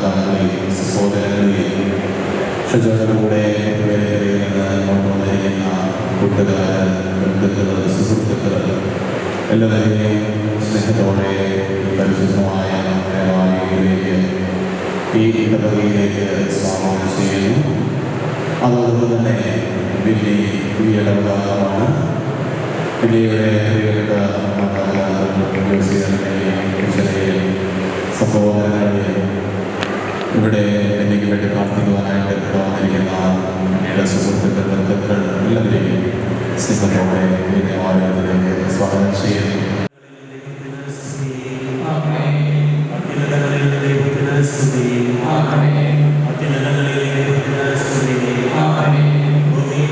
മാതാക്കളെയും സഹോദരങ്ങളെയും ക്ഷജോടെ കൊണ്ടുവന്നിരിക്കുന്ന കൂട്ടുകാർ, ബന്ധുക്കൾ, സുഹൃത്തുക്കൾ എല്ലാവരെയും സ്നേഹത്തോടെ പരിശുദ്ധമായ ദേവാലയത്തിലേക്ക് ഈ ഇടവകയിലേക്ക് സ്വാഗതം ചെയ്യുന്നു. അതോടൊപ്പം തന്നെ വലിയ ഈ ഇടവകമാണ് വലിയവരെ പ്രിയപ്പെട്ട സഹോദരങ്ങളെയും ഇവിടെ എനിക്ക് വേണ്ടി പ്രാർത്ഥിക്കുവാനായിട്ട് ഇവിടെ വന്നിരിക്കുന്ന എൻ്റെ സുഹൃത്തുക്കൾ, ബന്ധുക്കൾ എല്ലാവരെയും സ്നേഹത്തോടെ ഈ ദേവാലയത്തിലേക്ക് സ്വാഗതം ചെയ്യുന്നു.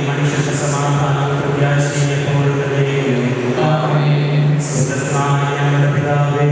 മനുഷ്യന്റെ സമാധാനം പ്രത്യാശയെ ഞങ്ങളുടെ പിതാവേ,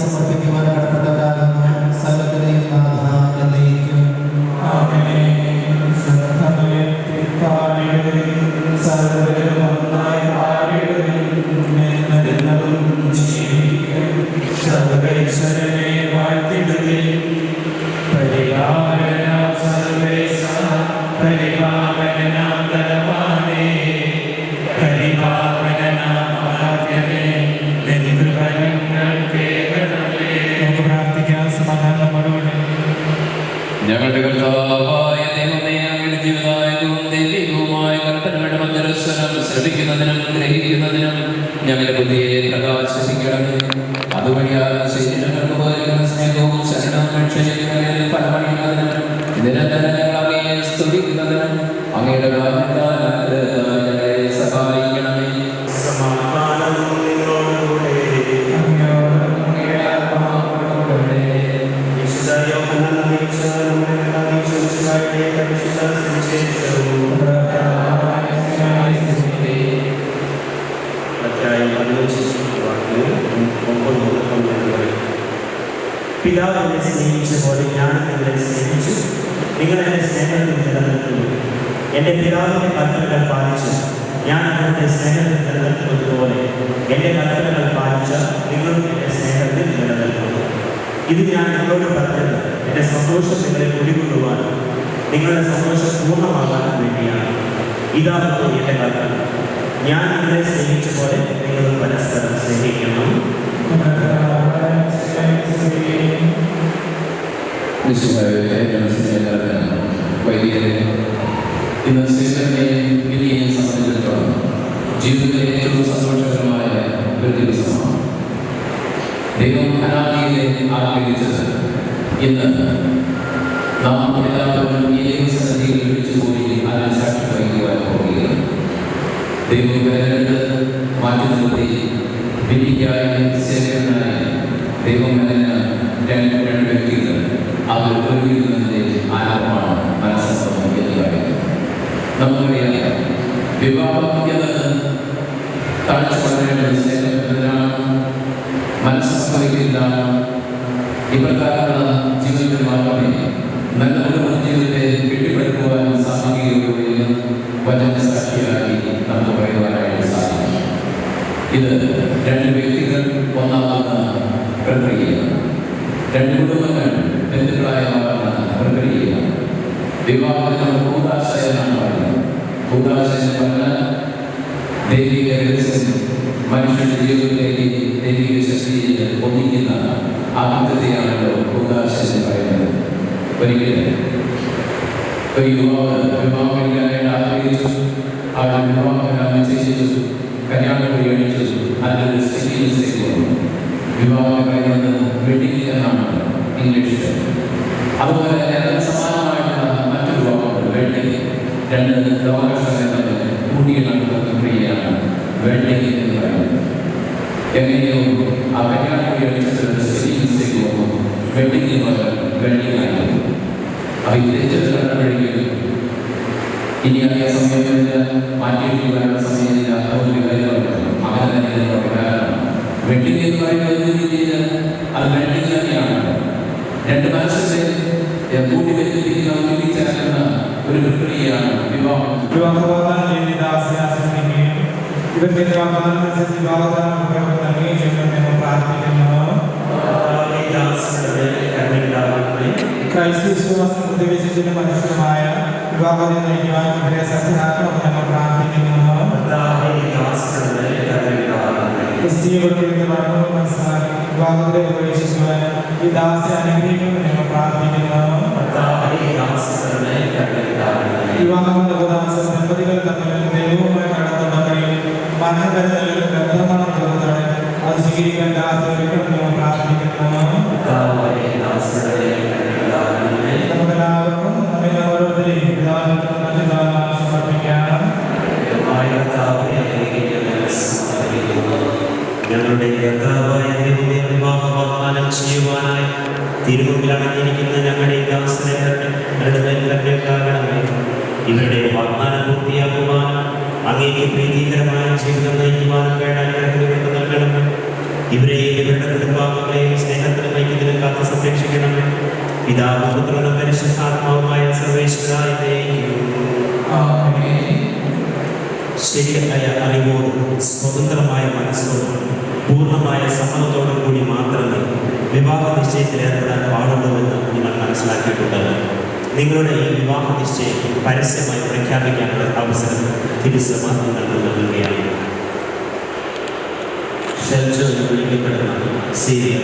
സമർപ്പിക്കുവാൻ കടപ്പെട്ടവരാകുന്നു. സകലതയും നാഥ എന്നേക്കും. ഞങ്ങളുടെ കർത്താവായ ദൈവമേ, അങ്ങയുടെ ജീവദായകവും ദൈവികവുമായ കൽപ്പനകളുടെ മധ്യരസ്വരം ശ്രവിക്കുന്നതിനും ഗ്രഹിക്കുന്നതിനും ഞങ്ങളുടെ ബുദ്ധിയെ പ്രകാശിപ്പിക്കണമേ. അതുവഴിയാൽ ശരീരങ്ങൾക്ക് ഉപകരിക്കുന്ന സ്നേഹവും ശരണവും രക്ഷയും ഫലമണിയുന്നതിനും നിരന്തരം ഞങ്ങൾ അങ്ങയെ സ്തുതിക്കുന്നതിനും അങ്ങയുടെ കാരണത്താൽ ഞങ്ങളെ സഹായിക്കണമേ. സമാധാനം നിങ്ങളോടുകൂടെ. പിതാവിനെ സ്നേഹിച്ച പോലെ ഞാൻ നിങ്ങളെ സ്നേഹിച്ചു, നിങ്ങൾ എന്റെ സ്നേഹത്തിൽ നിലനിൽക്കുന്നു. എൻ്റെ പിതാവിൻ്റെ കൽപ്പനകൾ പാലിച്ച് ഞാൻ നിങ്ങളുടെ സ്നേഹത്തിൽ നിലനിൽക്കുന്നതുപോലെ എൻ്റെ കൽപ്പനകൾ പാലിച്ച നിങ്ങളും എൻ്റെ സ്നേഹത്തിൽ നിലനിൽക്കുന്നു. ഇത് ഞാൻ നിങ്ങളോട് പറഞ്ഞത് എൻ്റെ സന്തോഷം നിങ്ങളെ കുടികൊള്ളുവാൻ, നിങ്ങളുടെ സന്തോഷം പൂർണ്ണമാകാൻ വേണ്ടിയാണ്. ഇതാണ് എൻ്റെ കൽപ്പന, ഞാൻ നിങ്ങളെ സ്നേഹിച്ച പോലെ നിങ്ങളും പരസ്പരം സ്നേഹിക്കണം. വൈദികരെ, ഇന്ന് സേവനത്തെയും വിധിയെയും സംബന്ധിച്ചിടത്തോളം ജീവിതത്തിലെ ഏറ്റവും സന്തോഷകരമായ ഒരു ദിവസമാണ്. ദൈവം അനാദിയിലെ ആഗ്രഹിച്ചത് ഇന്ന് നാം എല്ലാവരും ഈ ദൈവസന്നിധിയിൽ വിളിച്ചു പോയി അതിന് സാക്ഷി വഹിക്കുവാൻ പോവുകയാണ്. ദൈവം വേദനകൾ മാറ്റി നിർത്തി വിധിക്കായി സേവനായി ദൈവം രണ്ട് വ്യക്തികൾ അവർ ഒരുമിക്കുന്നതിൻ്റെ ആരംഭമാണ് മനസ്സംഭവം എന്ന് പറയുന്നത്. നമുക്കറിയാം, വിവാഹം എന്നത് തഴച്ചു വളരേണ്ട സ്നേഹത്തിലാണ്, മനസ്സംഭവിക്കുന്നതാണ്. ഇപ്രകാരമുള്ള ജീവിതത്തിൽ മാത്രമേ നല്ല കുടുംബ ജീവിതത്തെ കെട്ടിപ്പടുക്കുവാൻ സാധിക്കുകയുള്ളൂ എന്ന് വചന സാക്ഷിയാക്കി നമുക്ക് പറയുവാനായിട്ട് സാധിക്കും. ഇത് രണ്ട് വ്യക്തികൾ ഒന്നാകുന്ന പ്രക്രിയയാണ്. രണ്ട് കുടുംബങ്ങൾ ബന്ധുക്കളായ മാറുന്ന പ്രക്രിയയാണ്. വിവാഹത്തിന് കൂതാശ എന്നാണ് പറയുന്നത്. കൂതാശ എന്ന് പറഞ്ഞാൽ ദൈവിക രഹസ്യം മനുഷ്യന്റെ ജീവിതത്തിലേക്ക് ദൈവിക ശക്തിയിൽ ഒന്നിക്കുന്ന ആത്മകഥയാണല്ലോ കൂതാശ എന്ന് പറയുന്നത്. ഒരിക്കലും ഒരു വിവാഹം കഴിക്കാനായിട്ട് ആഗ്രഹിച്ചു, അവരുടെ വിവാഹം നിശ്ചയിച്ചു, കല്യാണം കഴിച്ചു, അതിലൊരു സ്ഥിതിയിലേക്ക് വന്നു. വിവാഹം കഴിയുന്നത് വെഡിങ് എന്നാണ് ഇംഗ്ലീഷിൽ. അതുപോലെ അതിന് സമാനമായിട്ടുള്ള മറ്റൊരു വാക്കുണ്ട് വെഡിങ്. രണ്ട് ലോകക്ഷേത്രങ്ങൾ കൂട്ടിയിണക്കുന്ന പ്രക്രിയയാണ് വെഡിങ് എന്ന് പറയുന്നത്. എങ്ങനെയോ ആ കല്യാണം കഴിച്ചിട്ടുള്ള സ്ഥിതിയിലേക്ക് വന്നു, വെഡിങ് വെഡിങ് ആയിരുന്നു. അത് തിരിച്ചത് കണ്ടുപിടിക്കും. ഇനി അതേ സമയത്ത് മാറ്റിവെക്കുവാനുള്ള സമയമില്ല, അതൊരു കാര്യമല്ല. അങ്ങനെ തന്നെ കാരണം വെഡിങ് എന്ന് പറയുന്നത് അത് വെഡിങ് തന്നെയാണ്. രണ്ട് മനസ്സിന്റെ കൂട്ടി ബന്ധിപ്പിക്കുന്ന തിരിച്ചറിയുന്ന ഒരു പ്രക്രിയയാണ് വിവാഹം. ക്രൈസ്തവിശ്വാസത്തിന്റെ മനുഷ്യമായ വിവാഹത്തിൽ നയിക്കുവാൻ ഇവരെ സത്യനാത്മകം ഞങ്ങൾ പ്രാർത്ഥിക്കുന്നു. ക്രിസ്തീയവൃത്തിയുടെ മർമ്മം മനസ്സിലാക്കി വിവാഹത്തിലെ പ്രവേശിക്കുവാൻ ഈ ദാസി അനുഗ്രഹിക്കുമെന്ന് ഞങ്ങൾ പ്രാർത്ഥിക്കുന്നു. വിവാഹങ്ങളുടെ ഉപദാസം ദമ്പതികൾ തമ്മിൽ ദൈവവുമായി നടത്തുന്നവരിൽ മരണകരങ്ങളിൽ ബന്ധമാണ് തോന്നുന്നത്. അത് സ്വീകരിക്കാൻ ദാസി ഒരുക്കണം ഞങ്ങൾ പ്രാർത്ഥിക്കുന്നു. നമുക്കെല്ലാവർക്കും നമ്മെ ഓരോരുത്തരെയും സമർപ്പിക്കാം. ഞങ്ങളുടെ കർത്താവായ ദൈവമേ, വിവാഹ വാഗ്ദാനം ചെയ്യുവാനായി തിരുമുമ്പിൽ അടങ്ങിയിരിക്കുന്ന ഞങ്ങളുടെ ദാസനെ കരുണയാകണമേ. ഇവരുടെ വാഗ്ദാനം പൂർത്തിയാക്കുവാനും അങ്ങേക്ക് പ്രീതികരമായ ജീവിതം നയിക്കുവാനും വേണ്ട അനുഗ്രഹങ്ങൾക്ക് നൽകണമേ. ഇവരെയും ഇവരുടെ കുടുംബാംഗങ്ങളെയും സ്നേഹത്തിന് നയിക്കുന്നതിന് കാത്ത് സംരക്ഷിക്കണമേ. പിതാവും പുത്രനും പരിശുദ്ധാത്മാവുമായ സർവേശ്വരായ ശരിയായ അറിവോടും സ്വതന്ത്രമായ മനസ്സോടും പൂർണ്ണമായ സമ്മതത്തോടും കൂടി മാത്രമേ വിവാഹ നിശ്ചയത്തിൽ ഏർപ്പെടാൻ പാടുള്ളൂവെന്ന് നിങ്ങൾ മനസ്സിലാക്കിയിട്ടുണ്ട്. നിങ്ങളുടെ ഈ വിവാഹ നിശ്ചയം പരസ്യമായി പ്രഖ്യാപിക്കാനുള്ള അവസരം തിരുസഭ നിങ്ങൾക്ക് നൽകുകയാണ്. ഷെൽജോ എന്ന് വിളിക്കപ്പെടുന്ന സീരിയ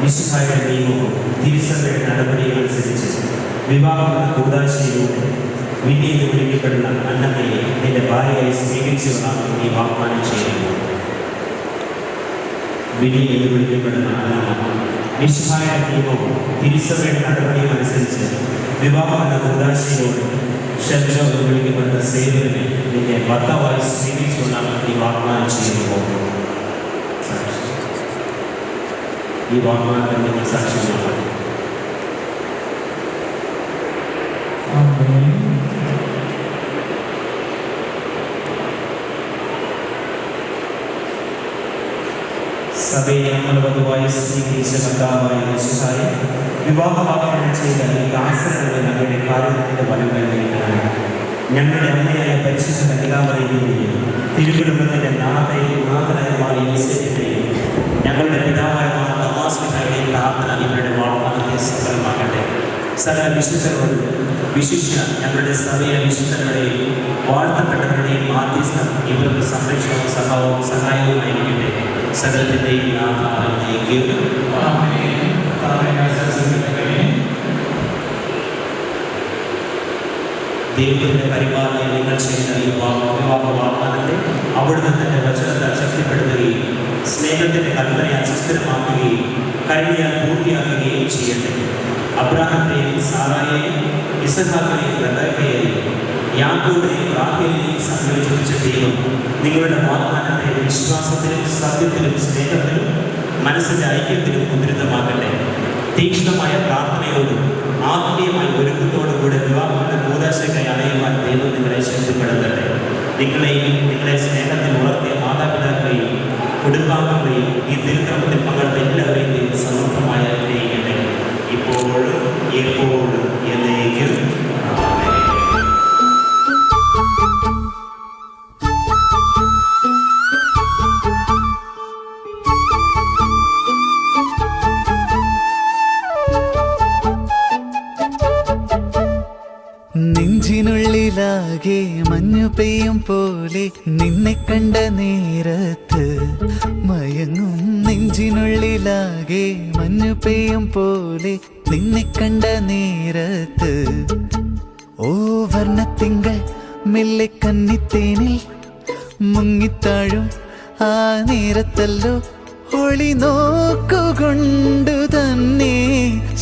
മിശിഹായുടെ നിയമവും തിരുസഭയുടെ നടപടിയും അനുസരിച്ച് വിവാഹ കൂടാശയിലൂടെ വിനീത് വിളിക്കപ്പെടുന്ന അന്നമ്മയെ നിന്റെ ഭാര്യയായി സ്വീകരിച്ചുകൊണ്ടാണ് നീ വാഗ്ദാനം ചെയ്യുന്നത്. വിനീത് വിളിക്കപ്പെടുന്ന അന്നമ്മ നിസ്സഹായ നിയമവും തിരിച്ചവയുടെ നടപടിയും അനുസരിച്ച് വിവാഹ കൂടാശയിലൂടെ ഷെൽജോ വിളിക്കപ്പെടുന്ന സേവനെ നിന്റെ ഭർത്താവായി സ്വീകരിച്ചുകൊണ്ടാണ് നീ വാഗ്ദാനം ചെയ്യുമ്പോൾ ഈ വാഗ്ദാനത്തിൽ നിങ്ങൾ സാക്ഷ്യമാണ്. സഭയെ നമ്മൾ വധുവായി സ്വീകരിച്ച കർത്താവായ യേശുവായി വിവാഹവാഗ്ദാനം ചെയ്ത ഈ ദാസരുടെ ഞങ്ങളുടെ കാരുണ്യത്തിന്റെ ഫലം കൈവരിക്കാനാണ് ഞങ്ങളുടെ അമ്മയായ പരിശുദ്ധ കന്യകാമറിയത്തിന്റെയും തിരുകുടുംബത്തിന്റെ നാഥനായ യോസേഫിന്റെയും ഞങ്ങളുടെ പിതാവായ തോമാസ്ലിഹായുടെയും പ്രാർത്ഥന ഇവരുടെ വാഗ്ദാനത്തെ സഫലമാക്കട്ടെ. സകല വിശുദ്ധരോട് വിശിഷ്യ ഞങ്ങളുടെ സഭയിലെ വിശുദ്ധരുടെയും വാഴ്ത്തപ്പെട്ടവരുടെയും മാധ്യസ്ഥം ഇവർക്ക് സംരക്ഷണവും സഹായവുമായിരിക്കട്ടെ. സകലത്തിൻ്റെയും ദൈവത്തിന്റെ പരിപാലനയിൽ നിങ്ങൾ ചെയ്യുന്ന ഈ വിവാഹ വാഗ്ദാനത്തെ അവിടുന്ന് തന്റെ വചനത്താൽ ശക്തിപ്പെടുത്തുകയും സ്നേഹത്തിന്റെ കൽപ്പനയെ അസുസ്ഥിരമാക്കുകയും കഴിഞ്ഞാൽ പൂർത്തിയാക്കുകയും ചെയ്യട്ടെ. അബ്രാഹത്തെയും സാറായെയും ഇസഹാക്കിനെയും റബേക്കയെയും യാക്കോബിനെയും റാഹേലിനെയും സംയോജിപ്പിച്ച ദൈവം നിങ്ങളുടെ വാഗ്ദാനത്തെ വിശ്വാസത്തിലും സത്യത്തിലും സ്നേഹത്തിലും മനസ്സിന്റെ ഐക്യത്തിലും ഉദ്ധൃതമാകട്ടെ. തീക്ഷ്ണമായ പ്രാർത്ഥനയോടും ആത്മീയമായ ഒരുക്കത്തോടും കൂടെ വിവാഹങ്ങളുടെ കൂടാശയ്ക്കായി അണയുവാൻ ദൈവം നിങ്ങളെ ശക്തിപ്പെടുത്തട്ടെ. നിങ്ങളെയും നിങ്ങളെ സ്നേഹത്തിൽ വളർത്തിയ മാതാപിതാക്കളെയും കുടുംബാംഗങ്ങളെയും ഈ തിരുക്രമത്തിൽ പങ്കെടുത്ത എല്ലാവരെയും ദൈവം സമൃദ്ധമായി അനുഗ്രഹിക്കട്ടെ. ഇപ്പോഴും എപ്പോഴും എന്നേക്കും. നെഞ്ചിനുള്ളിലാകെ മഞ്ഞു പെയ്യും പോലെ നിന്നെ കണ്ട നേരത്ത് മയങ്ങും. നെഞ്ചിനുള്ളിലാകെ മഞ്ഞു പെയ്യും പോലെ നിന്നെ കണ്ട നേരത്ത് ഓ വർണ്ണത്തിങ്കൾ മെല്ലെ കന്നിത്തേനിൽ മുങ്ങിത്താഴും ആ നേരത്തല്ലോ ഒളി നോക്കുകൊണ്ടു തന്നെ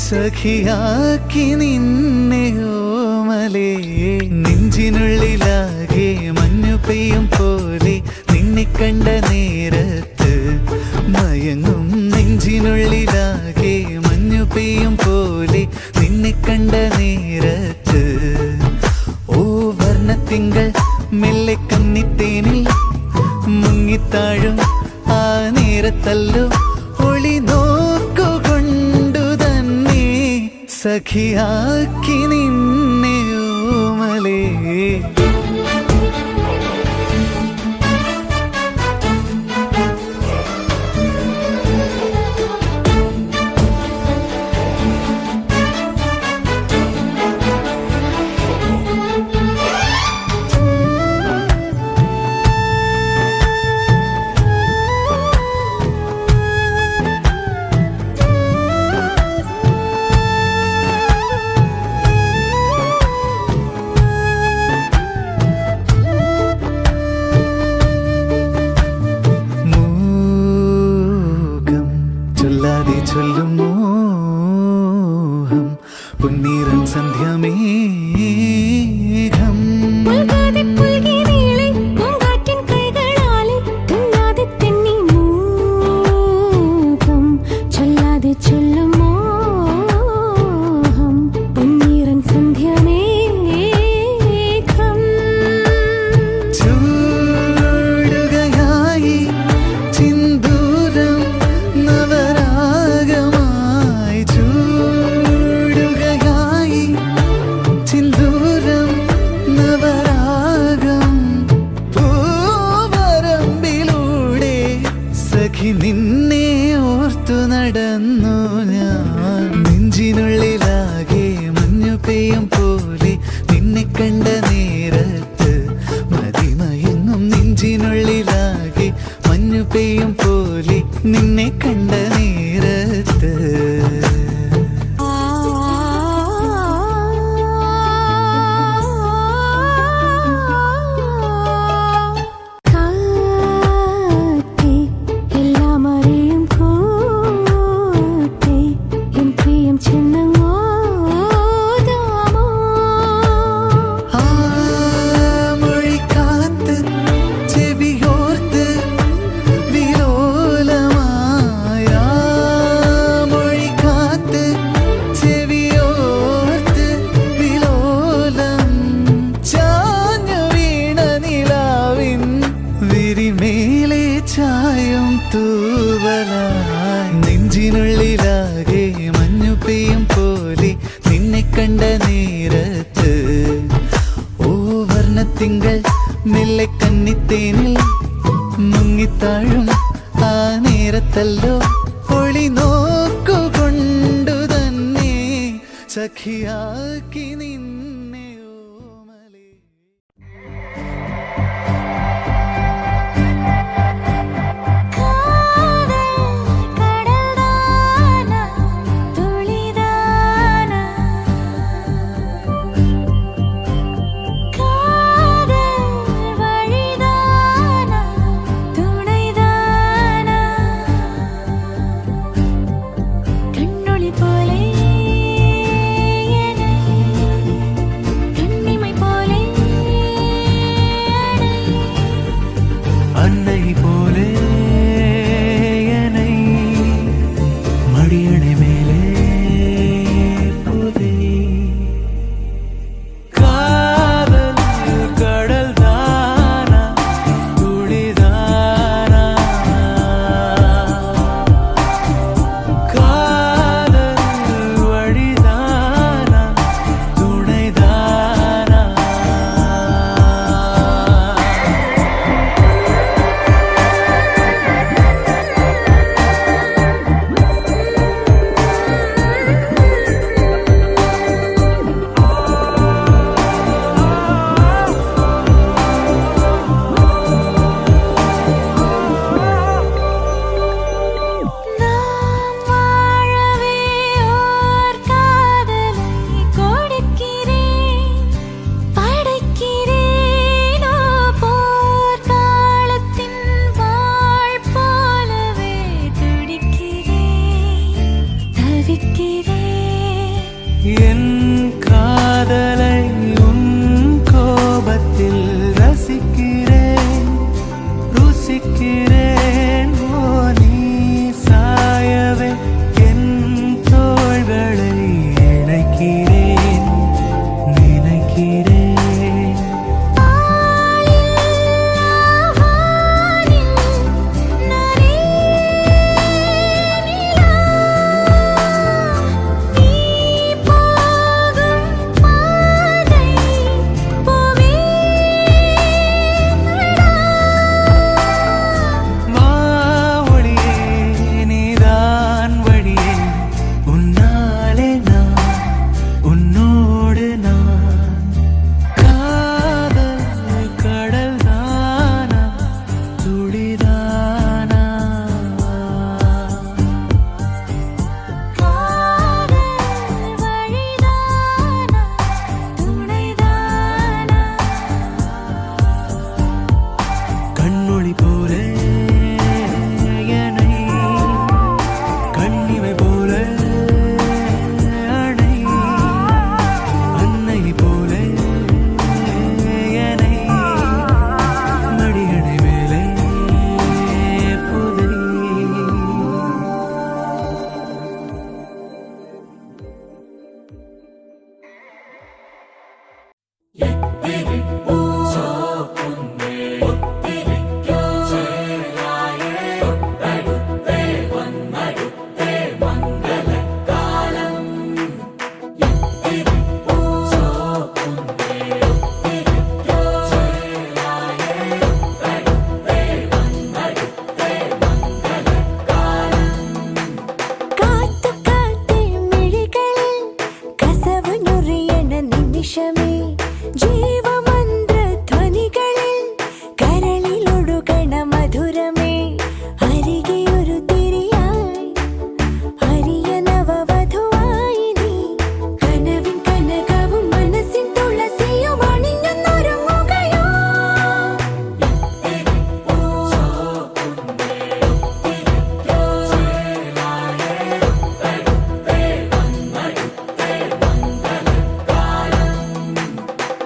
സഖിയാക്കി നിന്നെ ഓമലേ. നെഞ്ചിനുള്ളിലാകെ മഞ്ഞു പെയ്യും പോലെ നിന്നെ കണ്ട നേരത്ത് മയങ്ങും. നെഞ്ചിനുള്ളിലാകെ മഞ്ഞു പെയ്യും പോലെ നിന്നെ കണ്ട നേരത്ത് ഓ വർണ്ണത്തിങ്കൾ മെല്ലെ കന്നിത്തേനിൽ മുങ്ങിത്താഴും ആ നേരത്തല്ലോ ഒളി നോക്കുകൊണ്ടു തന്നെ സഖിയാക്കി നിന്നെ ഓമലേ. ചൊല്ലും മോഹം പുന്നീറൻ സന്ധ്യമേഘം നിന്നെ ഓർത്തു നടന്നു ഞാൻ. നെഞ്ചിനുള്ളിലാകെ മഞ്ഞു പെയ്യും പോലെ നിന്നെ കണ്ട നേരത്ത് മതിമയങ്ങും. നെഞ്ചിനുള്ളിലാകെ മഞ്ഞു പെയ്യും പോലെ നിന്നെ കണ്ട നേരത്ത് കണ്ട നേരത്ത് ഓ വർണ്ണത്തിങ്കൾ മെല്ലെ കന്നിത്തേനിൽ മുങ്ങിത്താഴും ആ നേരത്തല്ലോ ഒളി നോക്കുകൊണ്ടു തന്നെ സഖിയാക്കി നിന്നെ ഓമലേ.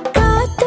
കാത്തു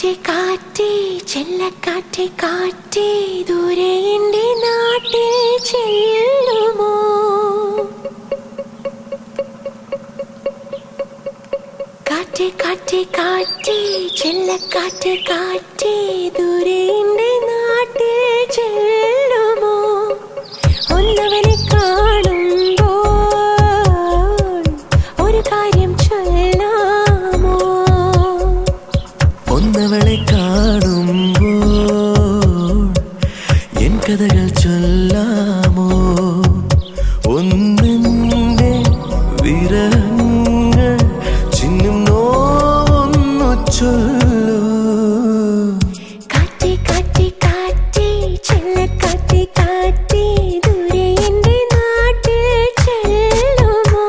കാറ്റേ കാറ്റേ ചെല്ലക്കാറ്റേ കാറ്റേ ദൂരെ എൻ്റെ നാട്ടിൽ ചെല്ലുമോ കാറ്റേ കാറ്റേ കാറ്റേ ചെല്ലക്കാറ്റേ കാറ്റേ ദൂരെ എൻ്റെ നാട്ടിൽ ചെല്ലുമോ ഒന്നവനെ കാണുമ്പോൾ ഒരു കാര്യം ചൊല്ലാമോ ഒന്നവളെ കാണുമ്പോൾ എൻ കഥകൾ ചൊല്ലാമോ ഒന്നെന്റെ വിരഹങ്ങൾ ചിന്നും നോവൊന്നു ചൊല്ലൂ കാറ്റേ കാറ്റേ കാറ്റേ ചെല്ലക്കാറ്റേ കാറ്റേ ദൂരെ എൻ്റെ നാട്ടിൽ ചെല്ലുമോ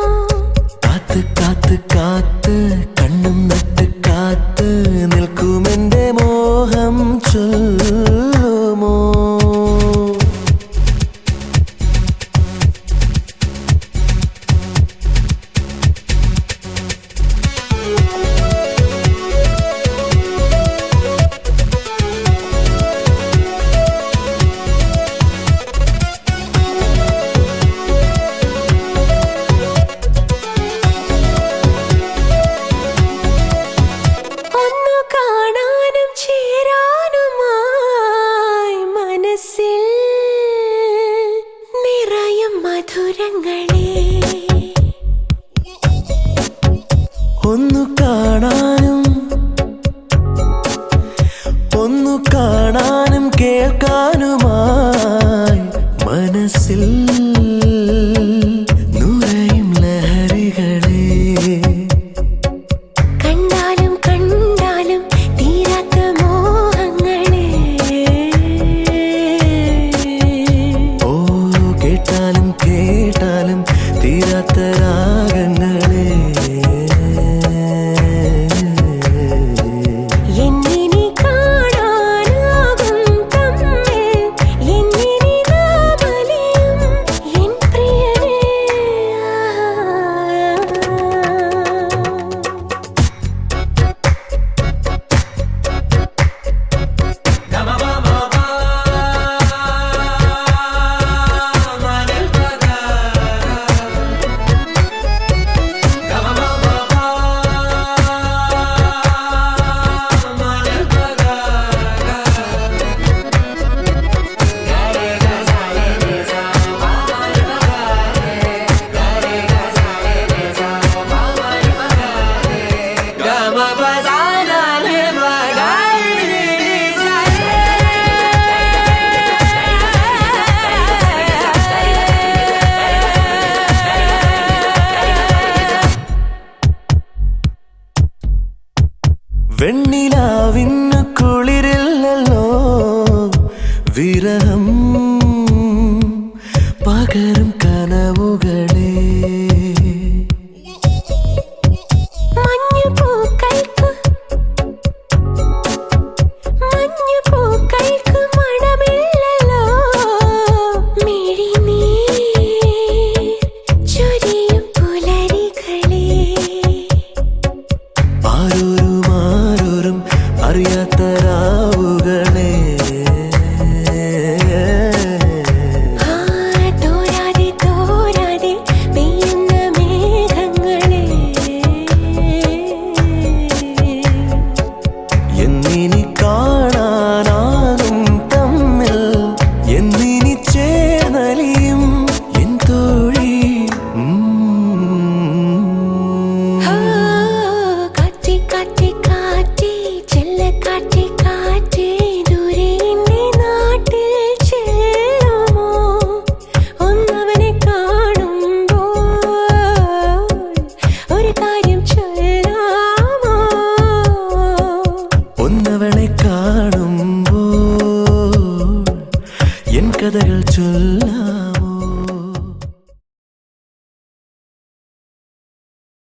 കാത്ത് കാത്ത് കാത്ത് കണ്ണും നട്ട് കാത്ത് നിൽക്കുമെന്റെ മോഹം ചൊല്ലുമോ ഒന്നു കാണാനും ചേരാനുമായി മനസ്സിൽ നിറയും മധുരങ്ങളെ